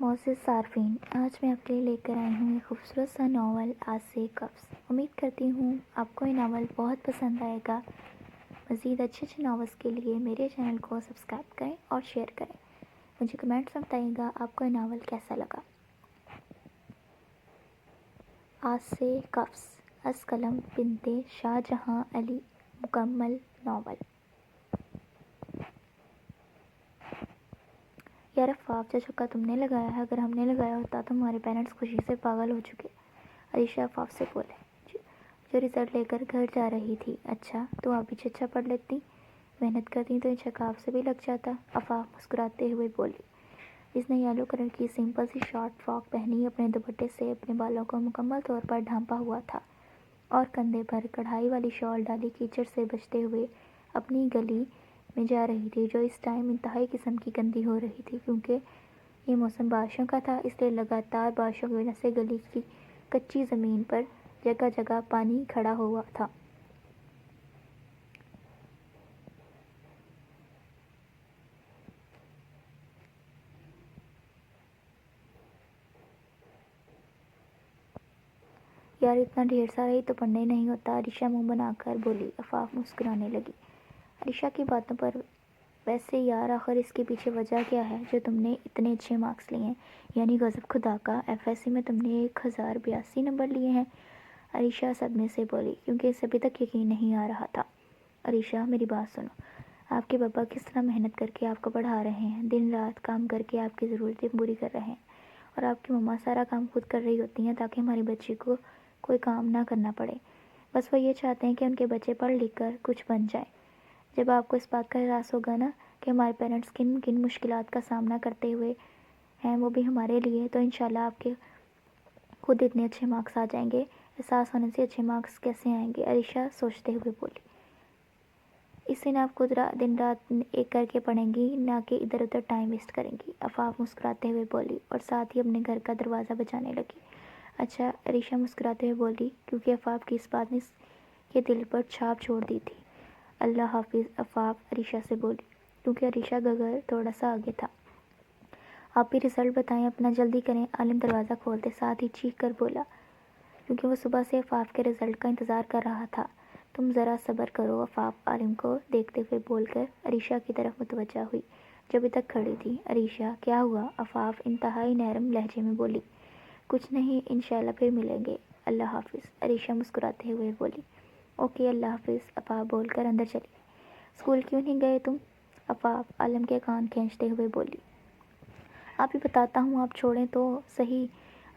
معزز صارفین، آج میں آپ کے لیے لے کر آئی ہوں ایک خوبصورت سا ناول آج سے کفس۔ امید کرتی ہوں آپ کو یہ ناول بہت پسند آئے گا۔ مزید اچھے ناولس کے لیے میرے چینل کو سبسکرائب کریں اور شیئر کریں۔ مجھے کمنٹس میں بتائیے گا آپ کو یہ ناول کیسا لگا۔ آج سے کفس، از قلم بنت شاہ جہاں علی، مکمل ناول۔ یار افاف، جو چھکا تم نے لگایا ہے، اگر ہم نے لگایا ہوتا تو ہمارے پیرنٹس خوشی سے پاگل ہو چکے۔ عریشہ افاف سے بولے جو رزلٹ لے کر گھر جا رہی تھی۔ اچھا، تو آپ بھی اچھا پڑھ لیتی، محنت کرتی تو یہ چھکا آپ سے بھی لگ جاتا۔ افاف مسکراتے ہوئے بولی۔ اس نے یلو کلر کی سمپل سی شارٹ فراک پہنی اپنے دوپٹے سے اپنے بالوں کو مکمل طور پر ڈھانپا ہوا تھا اور کندھے پر کڑھائی والی شال ڈالی کیچڑ سے بچتے ہوئے اپنی گلی میں جا رہی تھی، جو اس ٹائم انتہائی قسم کی گندی ہو رہی تھی۔ کیونکہ یہ موسم بارشوں کا تھا، اس لیے لگاتار بارشوں کی وجہ سے گلی کی کچی زمین پر جگہ جگہ پانی کھڑا ہوا تھا۔ یار اتنا ڈھیر سارا ہی تو پڑھنے نہیں ہوتا، عریشہ منہ بنا کر بولی۔ افاف مسکرانے لگی۔ عریشہ کی باتوں پر ویسے یار آخر اس کے پیچھے وجہ کیا ہے جو تم نے اتنے اچھے مارکس لیے ہیں؟ یعنی غضب خدا کا، ایف ایس سی میں تم نے 1082 نمبر لیے ہیں۔ عریشہ صدمے سے بولی، کیونکہ اسے ابھی تک یقین نہیں آ رہا تھا۔ عریشہ میری بات سنو، آپ کے پاپا کس طرح محنت کر کے آپ کو پڑھا رہے ہیں، دن رات کام کر کے آپ کی ضرورتیں پوری کر رہے ہیں، اور آپ کی مما سارا کام خود کر رہی ہوتی ہیں تاکہ ہماری بچی کو کوئی کام نہ کرنا پڑے۔ بس وہ یہ چاہتے ہیں کہ ان کے بچے پڑھ لکھ کر کچھ بن جائیں۔ جب آپ کو اس بات کا احساس ہوگا نا کہ ہمارے پیرنٹس کن کن مشکلات کا سامنا کرتے ہوئے ہیں، وہ بھی ہمارے لیے، تو انشاءاللہ آپ کے خود اتنے اچھے مارکس آ جائیں گے۔ احساس ہونے سے اچھے مارکس کیسے آئیں گے؟ عریشہ سوچتے ہوئے بولی۔ اس سے آپ خود دن رات ایک کر کے پڑھیں گی، نہ کہ ادھر ادھر ٹائم ویسٹ کریں گی۔ افاف مسکراتے ہوئے بولی اور ساتھ ہی اپنے گھر کا دروازہ بجانے لگی۔ اچھا، عریشہ مسکراتے ہوئے بولی، کیونکہ افاف کی اس بات نے کے دل پر چھاپ چھوڑ دی تھی۔ اللہ حافظ افاف، عریشہ سے بولی، کیونکہ عریشہ کا گھر تھوڑا سا آگے تھا۔ آپ بھی رزلٹ بتائیں، اپنا جلدی کریں۔ عالم دروازہ کھولتے ساتھ ہی چیخ کر بولا، کیونکہ وہ صبح سے افاف کے رزلٹ کا انتظار کر رہا تھا۔ تم ذرا صبر کرو افاف، عالم کو دیکھتے ہوئے بول کر عریشہ کی طرف متوجہ ہوئی جو ابھی تک کھڑی تھی۔ عریشہ، کیا ہوا؟ افاف انتہائی نرم لہجے میں بولی۔ کچھ نہیں، انشاءاللہ پھر ملیں گے، اللہ حافظ، عریشہ مسکراتے ہوئے بولی۔ اوکے، اللہ حافظ، افاف بول کر اندر چلی گئی۔ اسکول کیوں نہیں گئے تم؟ افاف عالم کے کان کھینچتے ہوئے بولی۔ آپ بھی بتاتا ہوں، آپ چھوڑیں تو صحیح،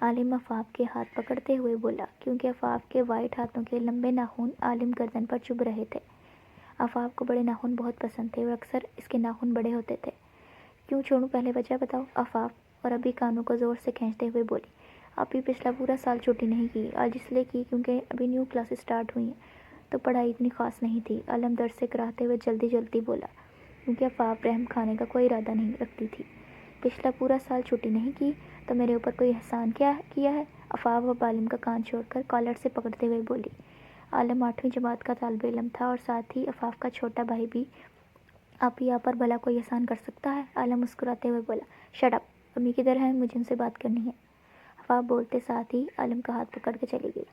عالم افاف کے ہاتھ پکڑتے ہوئے بولا، کیونکہ افاف کے وائٹ ہاتھوں کے لمبے ناخن عالم گردن پر چبھ رہے تھے۔ افاف کو بڑے ناخن بہت پسند تھے اور اکثر اس کے ناخن بڑے ہوتے تھے۔ کیوں چھوڑوں، پہلے وجہ بتاؤ؟ افاف اور ابھی کانوں کو زور سے کھینچتے ہوئے بولی۔ آپ بھی پچھلا پورا سال چھٹی نہیں کی، آج اس لیے کی کیونکہ ابھی نیو کلاسز سٹارٹ ہوئی ہیں، تو پڑھائی اتنی خاص نہیں تھی۔ عالم درد سے کراہتے ہوئے جلدی جلدی بولا، کیونکہ افاف رحم کھانے کا کوئی ارادہ نہیں رکھتی تھی۔ پچھلا پورا سال چھٹی نہیں کی تو میرے اوپر کوئی احسان کیا ہے؟ افاف اب عالم کا کان چھوڑ کر کالر سے پکڑتے ہوئے بولی۔ عالم 8ویں جماعت کا طالب علم تھا اور ساتھ ہی افاف کا چھوٹا بھائی بھی۔ آپ ہی آپ پر بھلا کوئی احسان کر سکتا ہے؟ عالم مسکراتے ہوئے بولا۔ شٹ اپ، امی کدھر ہیں؟ مجھے ان سے بات کرنی ہے۔ افاف بولتے ساتھ ہی عالم کا ہاتھ پکڑ کے چلی گئی۔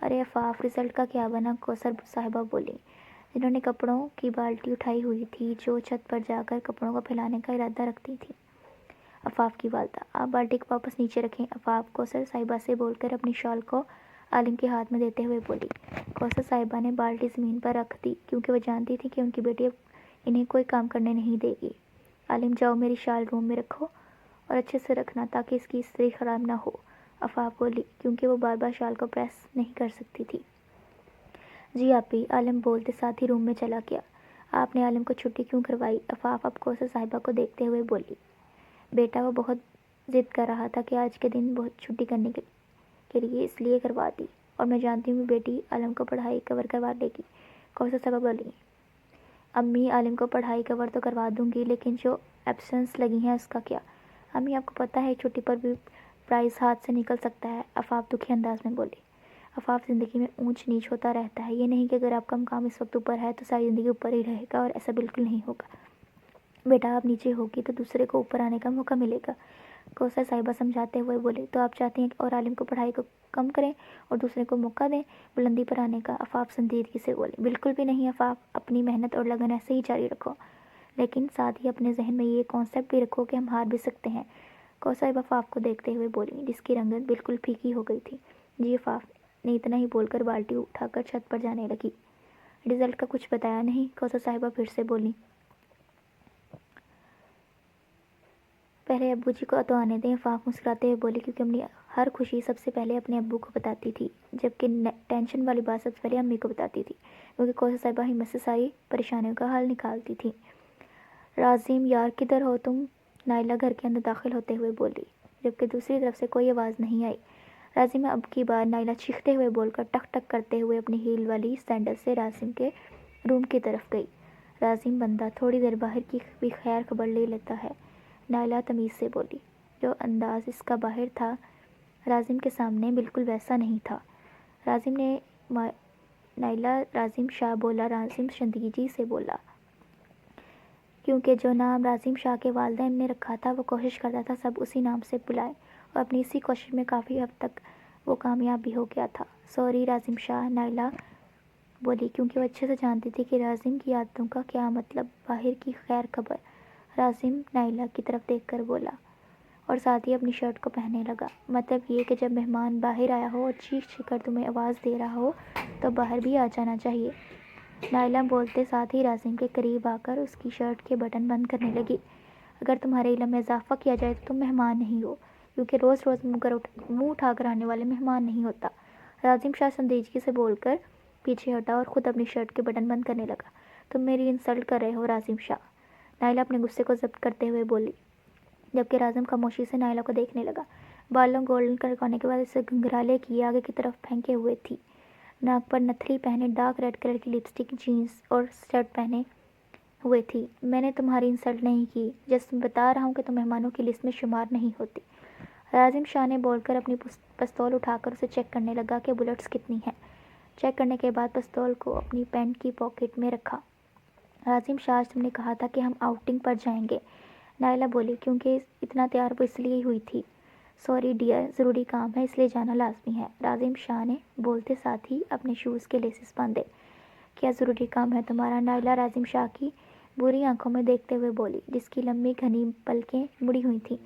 ارے افاف، رزلٹ کا کیا بنا؟ کوثر صاحبہ بولی، جنہوں نے کپڑوں کی بالٹی اٹھائی ہوئی تھی، جو چھت پر جا کر کپڑوں کو پھیلانے کا ارادہ رکھتی تھی۔ افاف کی والدہ، آپ بالٹی کو واپس نیچے رکھیں۔ افاف کوثر صاحبہ سے بول کر اپنی شال کو عالم کے ہاتھ میں دیتے ہوئے بولی۔ کوثر صاحبہ نے بالٹی زمین پر رکھ دی، کیونکہ وہ جانتی تھی کہ ان کی بیٹی اب انہیں کوئی کام کرنے نہیں دے گی۔ عالم، جاؤ میری شال روم میں رکھو اور اچھے سے رکھنا تاکہ اس کی استری خراب نہ ہو۔ افاف بولی، کیونکہ وہ بار بار شال کو پریس نہیں کر سکتی تھی۔ جی آپی، عالم بولتے ساتھ ہی روم میں چلا گیا۔ آپ نے عالم کو چھٹی کیوں کروائی؟ افاف اب کوثر صاحبہ کو دیکھتے ہوئے بولی۔ بیٹا، وہ بہت ضد کر رہا تھا کہ آج کے دن بہت چھٹی کرنے کے لیے، اس لیے کروا دی، اور میں جانتی ہوں کہ بیٹی عالم کو پڑھائی کور کروا لے گی۔ کوثر صاحبہ بولی۔ امی، عالم کو پڑھائی کور تو کروا دوں گی، لیکن جو ایبسنس لگی ہیں اس کا کیا؟ امی، آپ کو پتہ ہے چھٹی پر بھی پرائز ہاتھ سے نکل سکتا ہے، افاف دکھی انداز میں بولی۔ افاف، زندگی میں اونچ نیچ ہوتا رہتا ہے، یہ نہیں کہ اگر آپ کا مقام اس وقت اوپر ہے تو ساری زندگی اوپر ہی رہے گا، اور ایسا بالکل نہیں ہوگا۔ بیٹا، آپ نیچے ہوگی تو دوسرے کو اوپر آنے کا موقع ملے گا۔ کوثر صاحبہ سمجھاتے ہوئے بولی، تو آپ چاہتی ہیں کہ اور عالم کو پڑھائی کو کم کریں اور دوسرے کو موقع دیں بلندی پر آنے کا؟ آفاق سنجیدگی سے بولی، بالکل بھی نہیں آفاق، اپنی محنت اور لگن ایسے ہی جاری رکھو، لیکن ساتھ ہی اپنے ذہن میں یہ کانسیپٹ بھی رکھو کہ ہم ہار بھی سکتے ہیں۔ کوثر صاحبہ آفاق کو دیکھتے ہوئے بولی، جس کی رنگت بالکل پھیکی ہو گئی تھی۔ جی آفاق نے اتنا ہی بول کر بالٹی اٹھا کر چھت پر جانے لگی۔ رزلٹ کا کچھ بتایا نہیں؟ کوثر صاحبہ پھر سے بولی۔ پہلے ابو جی کو تو آنے دیں، آفاق مسکراتے ہوئے بولی، کیونکہ اپنی ہر خوشی سب سے پہلے اپنے ابو کو بتاتی تھی، جبکہ ٹینشن والی بات سب سے پہلے امی کو بتاتی تھی، کیونکہ کوثر صاحبہ ہمت سے ساری پریشانیوں کا حل نکالتی تھی۔ رازم یار کدھر ہو تم؟ نائلہ گھر کے اندر داخل ہوتے ہوئے بولی، جبکہ دوسری طرف سے کوئی آواز نہیں آئی۔ رازم اب کی بار نائلہ چیختے ہوئے بول کر ٹک ٹک کرتے ہوئے اپنی ہیل والی سینڈل سے رازم کے روم کی طرف گئی۔ رازم بندہ تھوڑی دیر باہر کی بھی خیر خبر لے لیتا ہے، نائلہ تمیز سے بولی۔ جو انداز اس کا باہر تھا رازم کے سامنے بالکل ویسا نہیں تھا۔ رازم نے نائلہ رازم شاہ بولا، رازم سنجیدگی سے بولا، کیونکہ جو نام رازم شاہ کے والدین نے رکھا تھا وہ کوشش کرتا تھا سب اسی نام سے بلائیں، اور اپنی اسی کوشش میں کافی حد تک وہ کامیاب بھی ہو گیا تھا۔ سوری رازم شاہ، نائلہ بولی، کیونکہ وہ اچھے سے جانتی تھی کہ رازم کی عادتوں کا کیا مطلب۔ باہر کی خیر خبر؟ رازم نائلہ کی طرف دیکھ کر بولا، اور ساتھ ہی اپنی شرٹ کو پہننے لگا، مطلب یہ کہ جب مہمان باہر آیا ہو اور چیخ چیخ کر تمہیں آواز دے رہا ہو تو باہر بھی آ جانا چاہیے۔ نائلہ بولتے ساتھ ہی رازم کے قریب آ کر اس کی شرٹ کے بٹن بند کرنے لگی۔ اگر تمہارے علم میں اضافہ کیا جائے تو تم مہمان نہیں ہو، کیونکہ روز روز منہ اٹھا کر آنے والے مہمان نہیں ہوتا۔ رازم شاہ سنجیدگی سے بول کر پیچھے ہٹا اور خود اپنی شرٹ کے بٹن بند کرنے لگا۔ تم میری انسلٹ کر رہے ہو رازم شاہ، نائلہ اپنے غصے کو ضبط کرتے ہوئے بولی، جبکہ رازم خاموشی سے نائلہ کو دیکھنے لگا۔ بالوں گولڈن کلر ہونے کے بعد اسے گھنگھرالے کیے آگے کی طرف پھینکے ہوئے تھی، ناک پر نتھلی پہنے، ڈارک ریڈ کلر کی لپسٹک، جینز اور شرٹ پہنے ہوئے تھی۔ میں نے تمہاری انسلٹ نہیں کی، جسٹ بتا رہا ہوں کہ تم مہمانوں کی لسٹ میں شمار نہیں ہوتی۔ رازم شاہ نے بول کر اپنی پستول اٹھا کر اسے چیک کرنے لگا کہ بلٹس کتنی ہیں۔ چیک کرنے کے بعد پستول کو اپنی پینٹ کی پاکٹ میں رکھا۔ رازم شاہ، آج تم نے کہا تھا کہ ہم آؤٹنگ پر جائیں گے، نائلہ بولی، کیونکہ اتنا تیار وہ اس لیے ہوئی تھی۔ سوری ڈیئر، ضروری کام ہے اس لیے جانا لازمی ہے، رازم شاہ نے بولتے ساتھ ہی اپنے شوز کے لیسز باندھے۔ کیا ضروری کام ہے تمہارا؟ نائلہ رازم شاہ کی بری آنکھوں میں دیکھتے ہوئے بولی، جس کی لمبی گھنی پلکیں مڑی ہوئی تھیں۔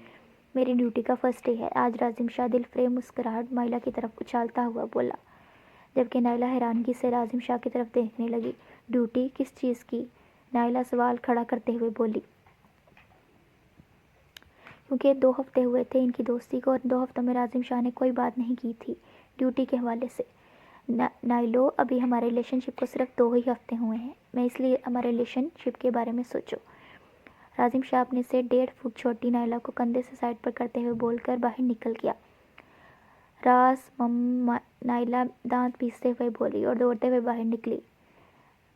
میری ڈیوٹی کا فرسٹ ڈے ہے آج، رازم شاہ دل فریب مسکراہٹ نائلہ کی طرف اچھالتا ہوا بولا، جبکہ نائلہ حیرانگی سے رازم شاہ کی طرف دیکھنے لگی۔ ڈیوٹی کس چیز کی؟ نائلہ سوال کھڑا کرتے ہوئے بولی، کیونکہ 2 ہفتے ہوئے تھے ان کی دوستی کو، اور 2 ہفتوں میں رازم شاہ نے کوئی بات نہیں کی تھی ڈیوٹی کے حوالے سے۔ نائلو، ابھی ہمارے ریلیشن شپ کو صرف 2 ہی ہفتے ہوئے ہیں، میں اس لیے ہمارے ریلیشن شپ کے بارے میں سوچو۔ رازم شاہ اپنے سے 1.5 فٹ چھوٹی نائلہ کو کندھے سے سائڈ پر کرتے ہوئے بول کر باہر نکل گیا۔ نائلہ دانت پیستے ہوئے بولی اور دوڑتے ہوئے باہر نکلی۔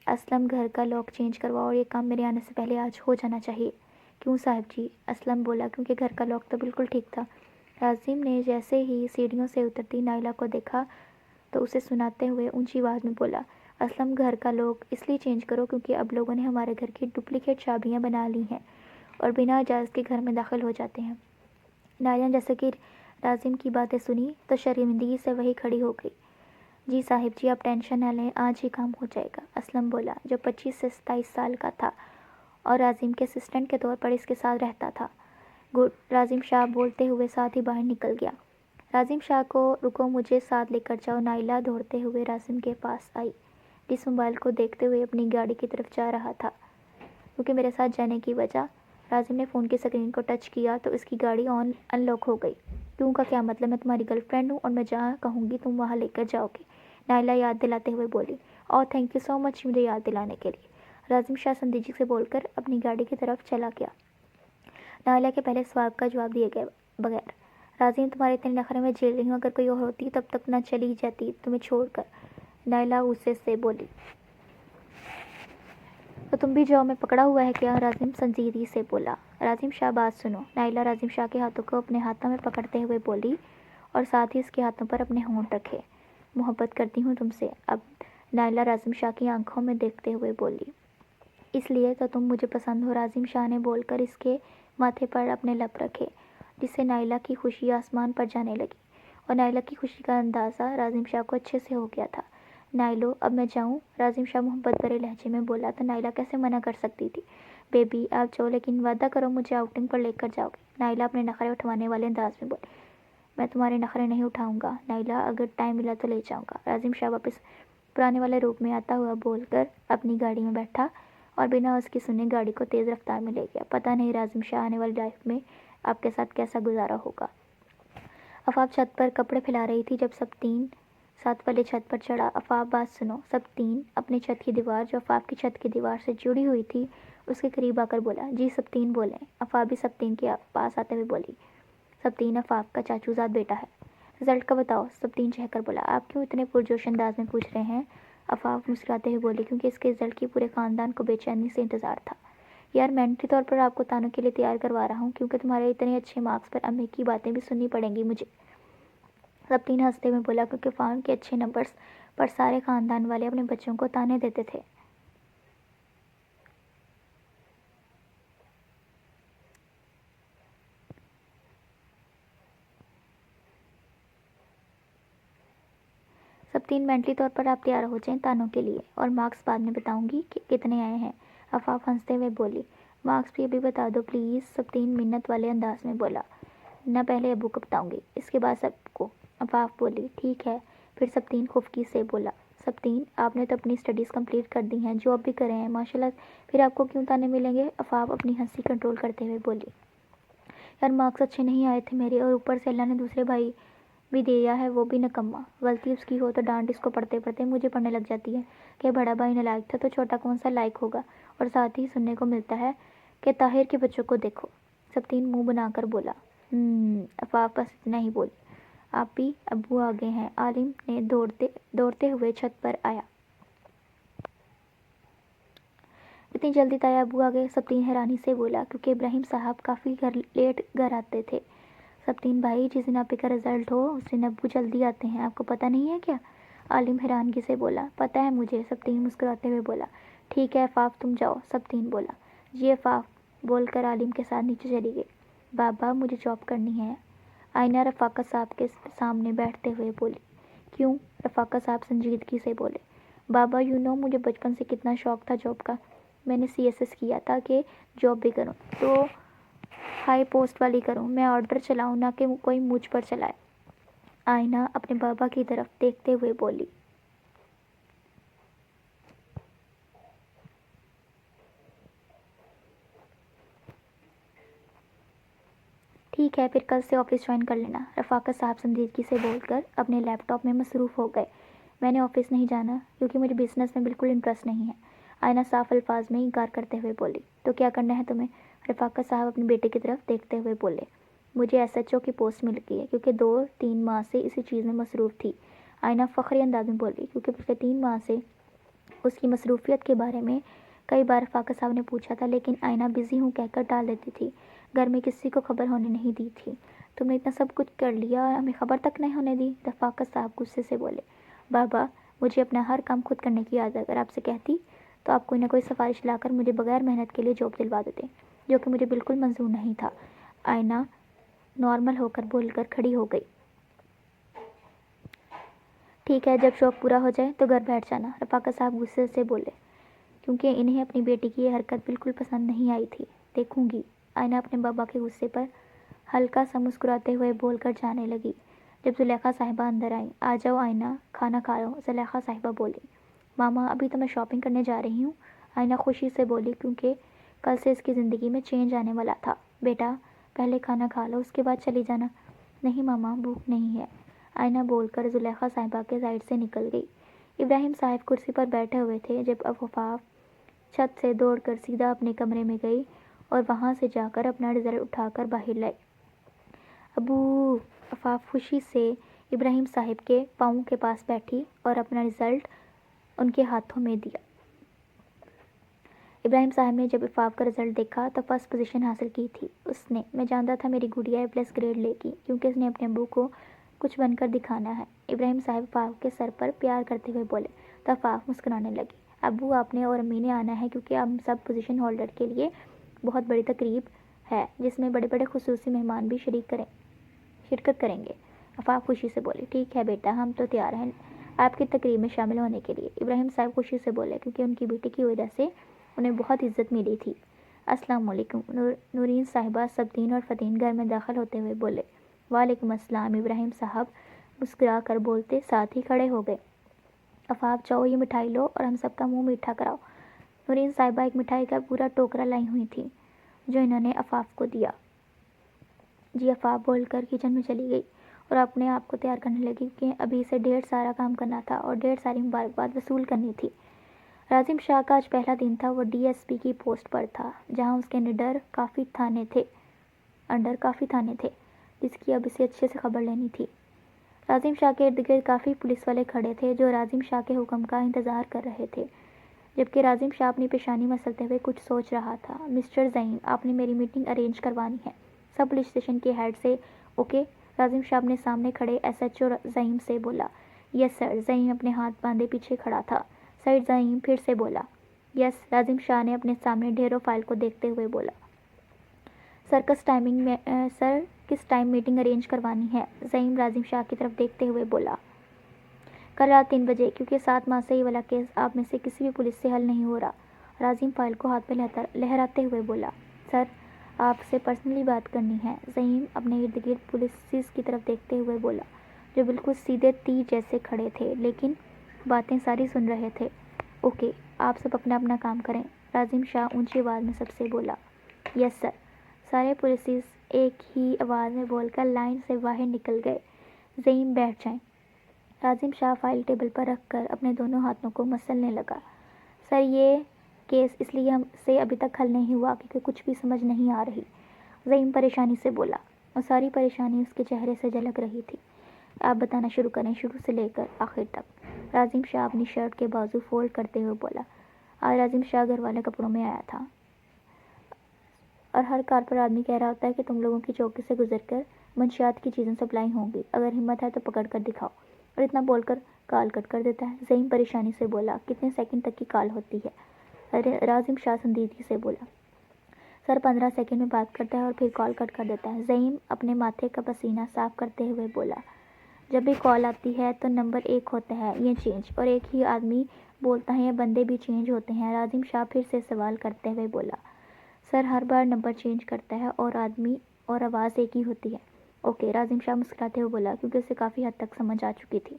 اسلم، گھر کا لاک چینج کرواؤ اور یہ کام میرے آنے سے پہلے آج ہو جانا چاہیے۔ کیوں صاحب جی؟ اسلم بولا، کیونکہ گھر کا لاک تو بالکل ٹھیک تھا۔ رازم نے جیسے ہی سیڑھیوں سے اترتی نائلہ کو دیکھا تو اسے سناتے ہوئے اونچی آواز میں بولا، اسلم، گھر کا لاک اس لیے چینج کرو کیونکہ اب لوگوں نے ہمارے گھر کی ڈپلیکیٹ چابیاں بنا لی ہیں اور بنا اجازت کے گھر میں داخل ہو جاتے ہیں۔ نائلہ نے جیسے کہ رازم کی باتیں سنی تو شرمندگی سے وہی کھڑی ہو گئی۔ جی صاحب جی، آپ ٹینشن نہ لیں، آج ہی کام ہو جائے گا، اسلم بولا، جو 25 سے 27 سال کا تھا اور رازم کے اسسٹنٹ کے طور پر اس کے ساتھ رہتا تھا۔ گڈ، رازم شاہ بولتے ہوئے ساتھ ہی باہر نکل گیا۔ رازم شاہ کو رکو، مجھے ساتھ لے کر جاؤ، نائلہ دوڑتے ہوئے رازم کے پاس آئی، جس موبائل کو دیکھتے ہوئے اپنی گاڑی کی طرف جا رہا تھا۔ کیونکہ میرے ساتھ جانے کی وجہ؟ رازم نے فون کی اسکرین کو ٹچ کیا تو اس کی گاڑی ان لاک ہو گئی۔ کیوں کا کیا مطلب؟ میں تمہاری گرل فرینڈ ہوں اور میں جہاں کہوں گی تم وہاں لے کر جاؤ گے، نائلہ یاد دلاتے ہوئے بولی۔ اوہ تھینک یو سو مچ مجھے یاد دلانے کے لیے، رازم شاہ سنجیدگی سے بول کر اپنی گاڑی کی طرف چلا گیا، نائلہ کے پہلے سوال کا جواب دیے گئے بغیر۔ رازم، تمہارے اتنے نخرے میں جھیل رہی ہوں، اگر کوئی اور ہوتی تب تک نہ چلی جاتی تمہیں چھوڑ کر، نائلہ غصے سے بولی۔ تو تم بھی جاؤ، میں پکڑا ہوا ہے کیا؟ رازم سنجیدگی سے بولا۔ رازم شاہ، بات سنو، نائلہ رازم شاہ کے ہاتھوں کو اپنے ہاتھوں میں پکڑتے ہوئے بولی اور ساتھ ہی اس کے ہاتھوں پر اپنے ہونٹ رکھے۔ محبت کرتی ہوں تم سے، اب نائلہ رازم شاہ کی آنکھوں میں دیکھتے ہوئے بولی۔ اس لیے تو تم مجھے پسند ہو، رازم شاہ نے بول کر اس کے ماتھے پر اپنے لب رکھے، جس سے نائلہ کی خوشی آسمان پر جانے لگی، اور نائلہ کی خوشی کا اندازہ راظم شاہ کو اچھے سے ہو گیا تھا۔ نائلو، اب میں جاؤں؟ راظم شاہ محبت بھرے لہجے میں بولا تو نائلہ کیسے منع کر سکتی تھی۔ بیبی آپ جاؤ، لیکن وعدہ کرو مجھے آؤٹنگ پر لے کر جاؤ گے۔ نائلہ اپنے نخرے اٹھوانے والے انداز میں بولی۔ میں تمہارے نخرے نہیں اٹھاؤں گا نائلہ، اگر ٹائم ملا تو لے جاؤں گا۔ راظم شاہ واپس پرانے والے روپ میں آتا ہوا بول کر اپنی گاڑی میں بیٹھا اور بنا اس کی سنے گاڑی کو تیز رفتار میں لے گیا۔ پتہ نہیں راظم شاہ آنے والی لائف میں آپ کے ساتھ کیسا گزارا ہوگا۔ آفاق چھت پر کپڑے پھیلا رہی تھی جب سبتین ساتھ والے چھت پر چڑھا۔ آفاق بات سنو۔ سبتین اپنی چھت کی دیوار جو آفاق کی چھت کی دیوار سے جڑی ہوئی تھی اس کے قریب آ کر بولا۔ جی سبتین بولیں۔ آفاق بھی سبتین کے پاس آتے ہوئے بولی۔ سبتین آفاق کا چاچو زاد بیٹا ہے۔ رزلٹ کا بتاؤ، سبتین چہہ کر بولا۔ آپ کیوں اتنے پرجوش انداز میں پوچھ رہے ہیں؟ آفاق مسکراتے ہوئے بولی، کیونکہ اس کے رزلٹ کی پورے خاندان کو بے چینی سے انتظار تھا۔ یار مینٹلی طور پر آپ کو تانوں کے لیے تیار کروا رہا ہوں، کیونکہ تمہارے اتنے اچھے مارکس پر امی کی باتیں بھی سننی پڑیں گی مجھے۔ سبتین ہنستے ہوئے بولا، کیونکہ فارم کے اچھے نمبرز پر سارے خاندان والے اپنے بچوں کو تانے دیتے تھے۔ سبتین مینٹلی طور پر آپ تیار ہو جائیں تانوں کے لیے، اور مارکس بعد میں بتاؤں گی کہ کتنے آئے ہیں۔ آفاق ہنستے ہوئے بولی۔ مارکس بھی ابھی بتا دو پلیز، سبتین منت والے انداز میں بولا۔ نہ پہلے ابو کو بتاؤں گی، اس کے بعد سب کو، آفاق بولی۔ ٹھیک ہے پھر، سبتین خفگی سے بولا۔ سبتین آپ نے تو اپنی اسٹڈیز کمپلیٹ کر دی ہیں، جاب بھی کرے ہیں ماشاءاللہ، پھر آپ کو کیوں تانے ملیں گے؟ آفاق اپنی ہنسی کنٹرول کرتے ہوئے بولی۔ یار مارکس اچھے نہیں آئے تھے میرے، اور اوپر سے اللہ نے دوسرے بھائی بھی دیا ہے، وہ بھی نکما۔ غلطی اس کی ہو تو ڈانٹ اس کو پڑھتے پڑھتے مجھے پڑھنے لگ جاتی ہے کہ بڑا بھائی نالائق تھا تو چھوٹا کون سا لائق ہوگا۔ اور ساتھ ہی سننے کو ملتا ہے کہ طاہر کے بچوں کو دیکھو۔ سبتین منہ بنا کر بولا۔ آفاق بس اتنا ہی بولی۔ آپ بھی ابو آ گئے ہیں، عالم نے دوڑتے ہوئے چھت پر آیا۔ اتنی جلدی تایا ابو آ گئے؟ سبتین حیرانی سے بولا، کیونکہ ابراہیم صاحب کافی لیٹ گھر آتے تھے۔ سبتین بھائی جس دن آپ کا رزلٹ ہو اس دن ابو جلدی آتے ہیں، آپ کو پتہ نہیں ہے کیا؟ عالم حیرانگی سے بولا۔ پتہ ہے مجھے، سبتین مسکراتے ہوئے بولا۔ ٹھیک ہے آفاق تم جاؤ، سبتین بولا۔ جی آفاق بول کر عالم کے ساتھ نیچے چلی گئی۔ بابا مجھے جاب کرنی ہے، آئینہ رفاقت صاحب کے سامنے بیٹھتے ہوئے بولی۔ کیوں؟ رفاقت صاحب سنجیدگی سے بولے۔ بابا مجھے بچپن سے کتنا شوق تھا جاب کا، میں نے CSS کیا تھا کہ جاب بھی کروں تو ہائی پوسٹ والی کروں، میں آرڈر چلاؤں نہ کہ کوئی مجھ پر چلائے۔ آئینہ اپنے بابا کی طرف دیکھتے ہوئے بولی۔ ٹھیک ہے پھر کل سے آفس جوائن کر لینا، رفاقت صاحب سنجیدگی سے بول کر اپنے لیپ ٹاپ میں مصروف ہو گئے۔ میں نے آفس نہیں جانا کیونکہ مجھے بزنس میں بالکل انٹرسٹ نہیں ہے، آئینہ صاف الفاظ میں انکار کرتے ہوئے بولی۔ تو کیا کرنا ہے تمہیں؟ رفاقت صاحب اپنے بیٹے کی طرف دیکھتے ہوئے بولے۔ مجھے SHO کی پوسٹ مل گئی ہے، کیونکہ 2-3 ماہ سے اسی چیز میں مصروف تھی، آئینہ فخری انداز میں بولی، کیونکہ پچھلے 3 ماہ سے اس کی مصروفیت کے بارے میں کئی بار رفاقت صاحب نے پوچھا تھا، لیکن آئینہ بزی ہوں کہہ کر ٹال دیتی تھی، گھر میں کسی کو خبر ہونے نہیں دی تھی۔ تم نے اتنا سب کچھ کر لیا اور ہمیں خبر تک نہیں ہونے دی، رفاقت صاحب غصے سے بولے۔ بابا مجھے اپنا ہر کام خود کرنے کی عادت ہے، اگر آپ سے کہتی تو آپ کوئی نہ کوئی سفارش لا کر مجھے بغیر محنت کے لیے جاب دلوا دیتے، جو کہ مجھے بالکل منظور نہیں تھا۔ آئینہ نارمل ہو کر بول کر کھڑی ہو گئی۔ ٹھیک ہے جب شوق پورا ہو جائے تو گھر بیٹھ جانا، رفاقت صاحب غصے سے بولے، کیونکہ انہیں اپنی بیٹی کی یہ حرکت بالکل پسند نہیں آئی تھی۔ دیکھوں گی، آئینہ اپنے بابا کے غصے پر ہلکا سا مسکراتے ہوئے بول کر جانے لگی۔ جب زلیخا صاحبہ اندر آئیں، آ جاؤ آئینہ کھانا کھا لو، زلیخا صاحبہ بولی۔ ماما ابھی تو میں شاپنگ کرنے جا رہی ہوں، آئینہ خوشی سے بولی، کیونکہ کل سے اس کی زندگی میں چینج آنے والا تھا۔ بیٹا پہلے کھانا کھا لو اس کے بعد چلی جانا۔ نہیں ماما بھوک نہیں ہے، آئینہ بول کر زلیخا صاحبہ کے سائڈ سے نکل گئی۔ ابراہیم صاحب کرسی پر بیٹھے ہوئے تھے جب آفاق چھت سے دوڑ کر سیدھا اپنے کمرے میں گئی اور وہاں سے جا کر اپنا رزلٹ اٹھا کر باہر لائی۔ ابو! آفاق خوشی سے ابراہیم صاحب کے پاؤں کے پاس بیٹھی اور اپنا رزلٹ ان کے ہاتھوں میں دیا۔ ابراہیم صاحب نے جب آفاق کا رزلٹ دیکھا تو فرسٹ پوزیشن حاصل کی تھی اس نے۔ میں جانتا تھا میری گڑیا A+ گریڈ لے گی، کیونکہ اس نے اپنے ابو کو کچھ بن کر دکھانا ہے، ابراہیم صاحب آفاق کے سر پر پیار کرتے ہوئے بولے، تو آفاق مسکرانے لگی۔ ابو آپ نے اور امی نے آنا ہے، کیونکہ ہم سب پوزیشن ہولڈر کے لیے بہت بڑی تقریب ہے جس میں بڑے بڑے خصوصی مہمان بھی شرکت کریں گے۔ آفاق خوشی سے بولے، ٹھیک ہے بیٹا، ہم تو تیار ہیں آپ کی تقریب میں شامل ہونے کے لیے۔ ابراہیم صاحب خوشی سے بولے کیونکہ ان کی بیٹی کی وجہ سے انہیں بہت عزت ملی تھی۔ السلام علیکم۔ نورین صاحبہ سبدین اور فتین گھر میں داخل ہوتے ہوئے بولے۔ وعلیکم السلام۔ ابراہیم صاحب مسکرا کر بولتے ساتھ ہی کھڑے ہو گئے۔ آفاق جاؤ، یہ مٹھائی لو اور ہم سب کا منہ میٹھا کراؤ۔ نورین صاحبہ ایک مٹھائی کا پورا ٹوکرا لائی ہوئی تھی جو انہوں نے آفاق کو دیا۔ جی آفاق بول کر کچن میں چلی گئی اور اپنے آپ کو تیار کرنے لگی کہ ابھی اسے ڈھیر سارا کام کرنا تھا اور ڈھیر ساری مبارکباد وصول کرنی تھی۔ راضم شاہ کا آج پہلا دن تھا۔ وہ ڈی ایس پی کی پوسٹ پر تھا جہاں اس کے انڈر کافی تھانے تھے جس کی اب اسے اچھے سے خبر لینی تھی۔ راضم شاہ کے ارد گرد کافی پولیس والے کھڑے تھے جو راضم شاہ کے حکم کا انتظار کر رہے تھے، جبکہ راضم شاہ اپنی پیشانی مسلتے ہوئے کچھ سوچ رہا تھا۔ مسٹر زعیم، آپ نے میری میٹنگ ارینج کروانی ہے سب پولیس اسٹیشن کے ہیڈ سے، اوکے؟ راضم شاہ اپنے سامنے کھڑے ایس ایچ او زعیم سے بولا۔ یس سر۔ زعیم اپنے ہاتھ باندھے پیچھے کھڑا تھا۔ سعید زعیم پھر سے بولا۔ یس۔ راضم شاہ نے اپنے سامنے ڈھیروں فائل کو دیکھتے ہوئے بولا۔ سر کس ٹائم میٹنگ ارینج کروانی ہے؟ زعیم راضم شاہ کی طرف دیکھتے ہوئے بولا۔ کل رات 3 بجے، کیونکہ 7 ماہ سے یہ والا کیس آپ میں سے کسی بھی پولیس سے حل نہیں ہو رہا۔ راضم فائل کو ہاتھ میں لہراتے ہوئے بولا۔ سر، آپ سے پرسنلی بات کرنی ہے۔ زعیم اپنے ارد گرد پولیسز کی طرف دیکھتے ہوئے بولا جو بالکل سیدھے تیر جیسے کھڑے تھے لیکن باتیں ساری سن رہے تھے۔ اوکے، آپ سب اپنا اپنا کام کریں۔ راضم شاہ اونچی آواز میں سب سے بولا۔ یس سر۔ سارے پولیسز ایک ہی آواز میں بول کر لائن سے باہر نکل گئے۔ زعیم بیٹھ جائیں۔ راضم شاہ فائل ٹیبل پر رکھ کر اپنے دونوں ہاتھوں کو مسلنے لگا۔ سر، یہ کیس اس لیے ہم سے ابھی تک حل نہیں ہوا کیونکہ کچھ بھی سمجھ نہیں آ رہی۔ زعیم پریشانی سے بولا اور ساری پریشانی اس کے چہرے سے جھلک رہی تھی۔ آپ بتانا شروع کریں، شروع سے لے کر آخر تک۔ راضم شاہ اپنی شرٹ کے بازو فولڈ کرتے ہوئے بولا۔ آج راضم شاہ گھر والے کپڑوں میں آیا تھا اور ہر کار پر آدمی کہہ رہا ہوتا ہے کہ تم لوگوں کی چوکی سے گزر کر منشیات کی چیزیں سپلائی ہوں گی، اگر ہمت ہے تو پکڑ کر دکھاؤ، اور اتنا بول کر کال کٹ کر دیتا ہے۔ زعیم پریشانی سے بولا۔ کتنے سیکنڈ تک کی کال ہوتی ہے؟ راضم شاہ سنجیدگی سے بولا۔ سر 15 سیکنڈ میں بات کرتا ہے اور پھر کال کٹ کر دیتا ہے۔ زعیم اپنے ماتھے کا پسینہ صاف کرتے ہوئے بولا۔ جب بھی کال آتی ہے تو نمبر 1 ہوتا ہے یہ چینج، اور ایک ہی آدمی بولتا ہے یا بندے بھی چینج ہوتے ہیں؟ راضم شاہ پھر سے سوال کرتے ہوئے بولا۔ سر ہر بار نمبر چینج کرتا ہے اور آدمی اور آواز ایک ہی ہوتی ہے۔ اوکے، راضم شاہ مسکراتے ہوئے بولا کیونکہ اسے کافی حد تک سمجھ آ چکی تھی۔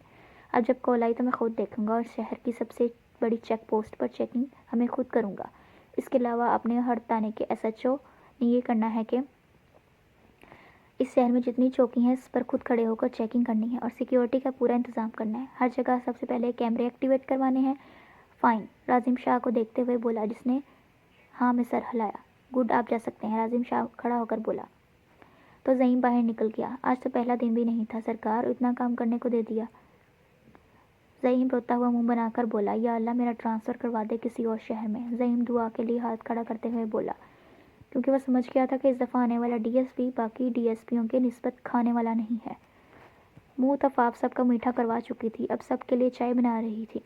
اب جب کال آئی تو میں خود دیکھوں گا اور شہر کی سب سے بڑی چیک پوسٹ پر چیکنگ ہمیں خود کروں گا۔ اس کے علاوہ اپنے ہر تانے کے ایس ایچ او نے یہ کرنا ہے کہ اس شہر میں جتنی چوکی ہیں اس پر خود کھڑے ہو کر چیکنگ کرنی ہے اور سیکیورٹی کا پورا انتظام کرنا ہے۔ ہر جگہ سب سے پہلے کیمرے ایکٹیویٹ کروانے ہیں۔ فائن، راضم شاہ کو دیکھتے ہوئے بولا جس نے ہاں میں سر ہلایا۔ گڈ، آپ جا سکتے ہیں، راضم شاہ کھڑا ہو کر بولا۔ تو زعیم باہر نکل گیا۔ آج تو پہلا دن بھی نہیں تھا سرکار، اتنا کام کرنے کو دے دیا۔ زعیم روتا ہوا منہ بنا کر بولا، یا اللہ میرا ٹرانسفر کروا دے کسی اور شہر میں۔ زعیم دعا کے لیے ہاتھ کھڑا کرتے ہوئے بولا کیونکہ وہ سمجھ گیا تھا کہ اس دفعہ آنے والا ڈی ایس پی باقی ڈی ایس پیوں کے نسبت کھانے والا نہیں ہے۔ منہ تفاف سب کا میٹھا کروا چکی تھی، اب سب کے لیے چائے بنا رہی تھی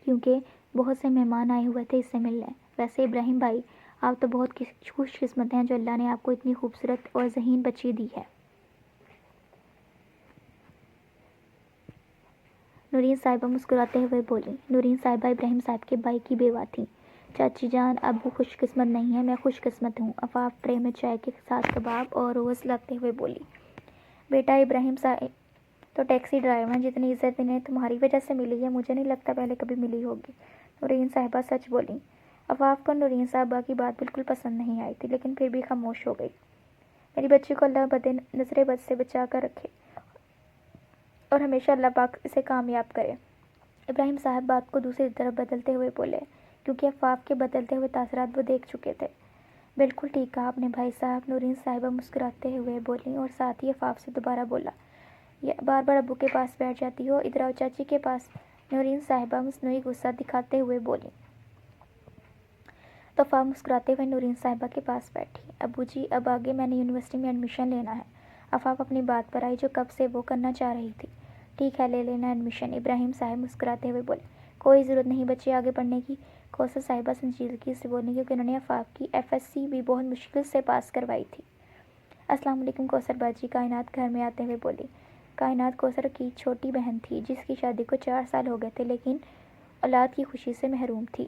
کیونکہ بہت سے مہمان آئے ہوئے تھے اس سے ملنے۔ ویسے ابراہیم بھائی، آپ تو بہت خوش قسمت ہیں جو اللہ نے آپ کو اتنی خوبصورت اور ذہین بچی دی ہے۔ نورین صاحبہ مسکراتے ہوئے بولی۔ نورین صاحبہ ابراہیم صاحب کے بھائی کی بیوہ تھیں۔ چاچی جان، ابو خوش قسمت نہیں ہیں، میں خوش قسمت ہوں۔ آفاق ٹرے میں چائے کے ساتھ کباب اور روز لاتے ہوئے بولی۔ بیٹا ابراہیم صاحب تو ٹیکسی ڈرائیور ہیں، جتنی عزت انہیں تمہاری وجہ سے ملی ہے مجھے نہیں لگتا پہلے کبھی ملی ہوگی۔ نورین صاحبہ سچ بولی۔ آفاق کو نورین صاحبہ کی بات بالکل پسند نہیں آئی تھی لیکن پھر بھی خاموش ہو گئی۔ میری بچی کو اللہ نظر بد سے بچا کر رکھے اور ہمیشہ اللہ پاک اسے کامیاب کرے۔ ابراہیم صاحب بات کو دوسری طرف بدلتے ہوئے بولے کیونکہ آفاق کے بدلتے ہوئے تاثرات وہ دیکھ چکے تھے۔ بالکل ٹھیک کہا آپ نے بھائی صاحب، نورین صاحبہ مسکراتے ہوئے بولی اور ساتھ ہی آفاق سے دوبارہ بولا، بار بار ابو کے پاس بیٹھ جاتی ہو، ادھر آؤ چاچی کے پاس۔ نورین صاحبہ مصنوعی غصہ دکھاتے ہوئے بولی تو آفاق مسکراتے ہوئے نورین صاحبہ کے پاس بیٹھی۔ ابو جی، اب آگے میں نے یونیورسٹی میں ایڈمیشن لینا ہے۔ آفاق اپنی بات پر آئی جو کب سے وہ کرنا چاہ رہی تھی۔ ٹھیک ہے، لے لینا ایڈمیشن۔ ابراہیم صاحب مسکراتے ہوئے بولے، کوئی ضرورت نہیں بچے آگے پڑھنے کی، کوثر صاحبہ سنجیدگی سے بولی کیونکہ انہوں نے آفاق کی FSC بھی بہت مشکل سے پاس کروائی تھی۔ السلام علیکم کوثر باجی، کائنات گھر میں آتے ہوئے بولی۔ کائنات کوثر کی چھوٹی بہن تھی جس کی شادی کو 4 سال ہو گئے تھے لیکن اولاد کی خوشی سے محروم تھی۔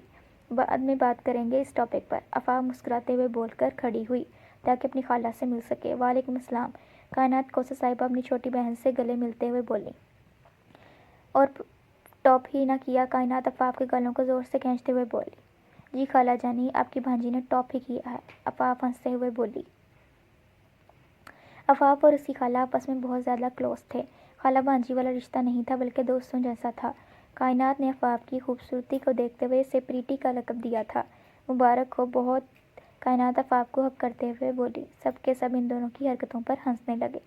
بعد میں بات کریں گے اس ٹاپک پر، آفاق مسکراتے ہوئے بول کر کھڑی ہوئی تاکہ اپنی خالہ سے مل سکے۔ وعلیکم السلام، کائنات کوثر صاحبہ اپنی چھوٹی بہن سے گلے ملتے ہوئے بولی اور ٹاپ ہی نہ کیا۔ کائنات آفاق کے گالوں کو زور سے کھینچتے ہوئے بولی، جی خالہ جانی، آپ کی بھانجی نے ٹاپ ہی کیا ہے۔ آفاق ہنستے ہوئے بولی۔ آفاق اور اس کی خالہ آپس میں بہت زیادہ کلوز تھے۔ خالہ بھانجی والا رشتہ نہیں تھا بلکہ دوستوں جیسا تھا۔ کائنات نے آفاق کی خوبصورتی کو دیکھتے ہوئے اسے پریٹی کا لقب دیا تھا۔ مبارک ہو بہت، کائنات آفاق کو حق کرتے ہوئے بولی۔ سب کے سب ان دونوں کی حرکتوں پر ہنسنے لگے۔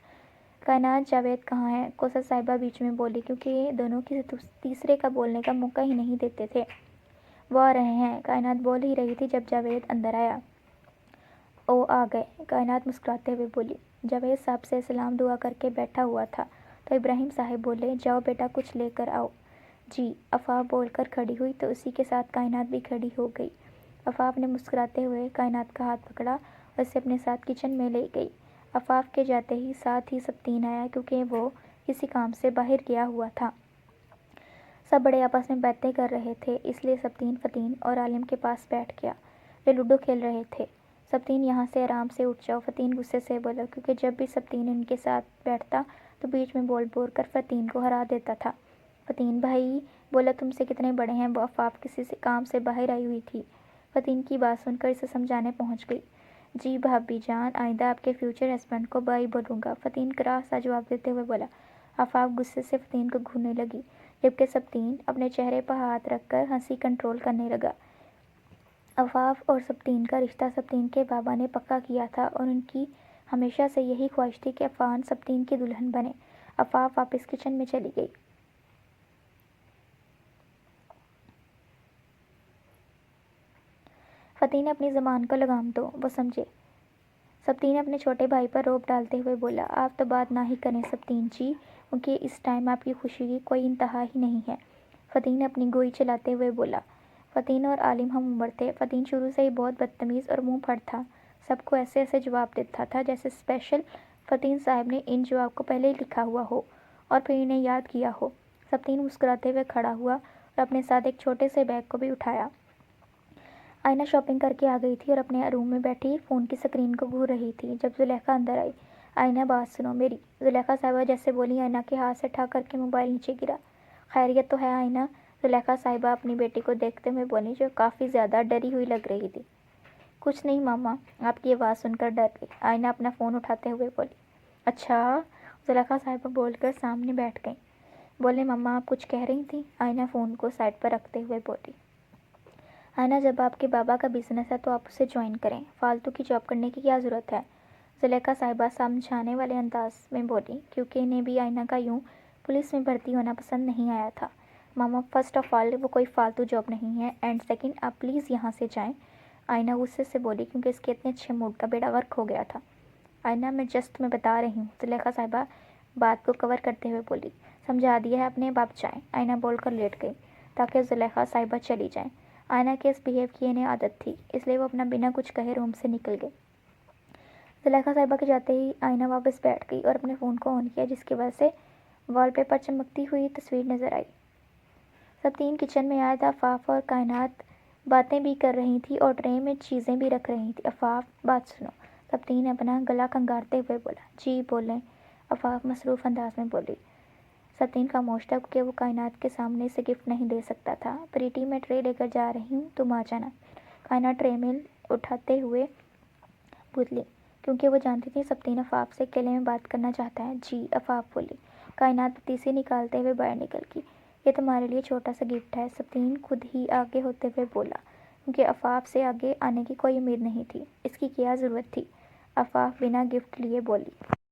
کائنات جاوید کہاں ہے؟ کوثر صاحبہ بیچ میں بولی کیونکہ یہ دونوں کسی تیسرے کا بولنے کا موقع ہی نہیں دیتے تھے۔ وہ آ رہے ہیں، کائنات بول ہی رہی تھی جب جاوید اندر آیا۔ او آ گئے، کائنات مسکراتے ہوئے بولی۔ جاوید صاحب سے سلام دعا کر کے بیٹھا ہوا تھا تو ابراہیم صاحب بولے، جاؤ بیٹا کچھ لے کر آؤ۔ جی، آفاق بول کر کھڑی ہوئی تو اسی کے ساتھ کائنات بھی کھڑی ہو گئی۔ آفاق نے مسکراتے ہوئے کائنات کا ہاتھ پکڑا اور اسے اپنے ساتھ کچن میں لے گئی۔ آفاق کے جاتے ہی ساتھ ہی سبطین آیا کیونکہ وہ کسی کام سے باہر گیا ہوا تھا۔ سب بڑے آپس میں باتیں کر رہے تھے اس لیے سبطین فتین اور عالم کے پاس بیٹھ گیا جو لوڈو کھیل رہے تھے۔ سبطین یہاں سے آرام سے اٹھ جاؤ، فتین غصے سے بولا کیونکہ جب بھی سبطین ان کے ساتھ بیٹھتا تو بیچ میں بول کر فتین کو ہرا دیتا تھا۔ فتین بھائی بولا، تم سے کتنے بڑے ہیں؟ وہ آفاق کسی سے کام سے باہر آئی ہوئی تھی۔ فتین کی بات سن کر اسے سمجھانے پہنچ گئی۔ جی بھابی جان، آئندہ آپ کے فیوچر ہسبینڈ کو بھائی بولوں گا، فتین کراہ سا جواب دیتے ہوئے بولا۔ آفاق غصے سے فتین کو گھورنے لگی جبکہ سبطین اپنے چہرے پر ہاتھ رکھ کر ہنسی کنٹرول کرنے لگا۔ آفاق اور سبطین کا رشتہ سبطین کے بابا نے پکا کیا تھا اور ان کی ہمیشہ سے یہی خواہش تھی کہ عفان سبطین کی دلہن بنے۔ آفاق واپس کچن میں چلی گئی۔ فتین اپنی زبان کو لگام دو، وہ سمجھے۔ سبطین اپنے چھوٹے بھائی پر روب ڈالتے ہوئے بولا، آپ تو بات نہ ہی کریں سبطین جی، کیونکہ اس ٹائم آپ کی خوشی کی کوئی انتہا ہی نہیں ہے۔ فتین اپنی گوئی چلاتے ہوئے بولا۔ فتین اور عالم ہم عمر تھے۔ فتین شروع سے ہی بہت بدتمیز اور منہ پھٹ تھا، سب کو ایسے ایسے جواب دیتا تھا جیسے اسپیشل فتین صاحب نے ان جواب کو پہلے ہی لکھا ہوا ہو اور پھر انہیں یاد کیا ہو۔ سبطین مسکراتے ہوئے کھڑا ہوا اور اپنے ساتھ ایک چھوٹے سے بیگ کو بھی اٹھایا۔ آئینہ شاپنگ کر کے آ گئی تھی اور اپنے روم میں بیٹھی فون کی سکرین کو گھور رہی تھی جب زلیخا اندر آئی۔ آئینہ بات سنو میری، زلیخا صاحبہ جیسے بولی آئینہ کے ہاتھ سے ٹھا کر کے موبائل نیچے گرا۔ خیریت تو ہے آئینہ؟ زلیخا صاحبہ اپنی بیٹی کو دیکھتے ہوئے بولی جو کافی زیادہ ڈری ہوئی لگ رہی تھی۔ کچھ نہیں ماما، آپ کی آواز سن کر ڈر گئی، آئینہ اپنا فون اٹھاتے ہوئے بولی۔ اچھا، زلیخا صاحبہ بول کر سامنے بیٹھ گئیں۔ بولے ماما آپ کچھ کہہ رہی تھیں؟ آئینہ فون کو سائڈ پر رکھتے ہوئے بولی۔ آئینہ جب آپ کے بابا کا بزنس ہے تو آپ اسے جوائن کریں، فالتو کی جاب کرنے کی کیا ضرورت ہے؟ زلیخا صاحبہ سمجھانے والے انداز میں بولی کیونکہ انہیں بھی آئینہ کا یوں پولیس میں بھرتی ہونا پسند نہیں آیا تھا۔ ماما فرسٹ آف آل وہ کوئی فالتو جاب نہیں ہے، اینڈ سیکنڈ آپ پلیز یہاں سے جائیں۔ آئینہ غصے سے بولی کیونکہ اس کے اتنے اچھے موڈ کا بیڑا غرق ہو گیا تھا۔ آئینہ میں بتا رہی ہوں، زلیخا صاحبہ بات کو کور کرتے ہوئے بولی۔ سمجھا دیا ہے اپنے باپ جائیں۔ آئینہ بول کر لیٹ گئی تاکہ زلیخا صاحبہ چلی جائیں۔ آئینہ کے اس بیہیو کی انہیں عادت تھی اس لیے وہ اپنا بنا کچھ کہے روم سے نکل گئی۔ زلیخا صاحبہ کے جاتے ہی آئینہ واپس بیٹھ گئی اور اپنے فون کو آن کیا جس کی وجہ سے وال پیپر چمکتی ہوئی تصویر نظر آئی۔ سبطین کچن میں آیا تھا، آفاق اور کائنات باتیں بھی کر رہی تھی اور ٹرے میں چیزیں بھی رکھ رہی تھی۔ آفاق بات سنو، سبطین اپنا گلا کنگارتے ہوئے بولا۔ جی بولیں، آفاق مصروف انداز میں بولی۔ سبطین خاموش تھا کیونکہ وہ کائنات کے سامنے اسے گفٹ نہیں دے سکتا تھا۔ پریٹی میں ٹرے لے کر جا رہی ہوں، تم آ جانا۔ کائنات ٹرے میں اٹھاتے ہوئے بولی کیونکہ وہ جانتی تھی سبطین آفاق سے اکیلے میں بات کرنا چاہتا ہے۔ جی، آفاق بولی۔ کائنات پتیسی نکالتے ہوئے باہر نکل گئی۔ یہ تمہارے لیے چھوٹا سا گفٹ ہے، سبطین خود ہی آگے ہوتے ہوئے بولا کیونکہ آفاق سے آگے آنے کی کوئی امید نہیں تھی۔ اس کی کیا ضرورت تھی؟ آفاق بنا گفٹ لیے بولی۔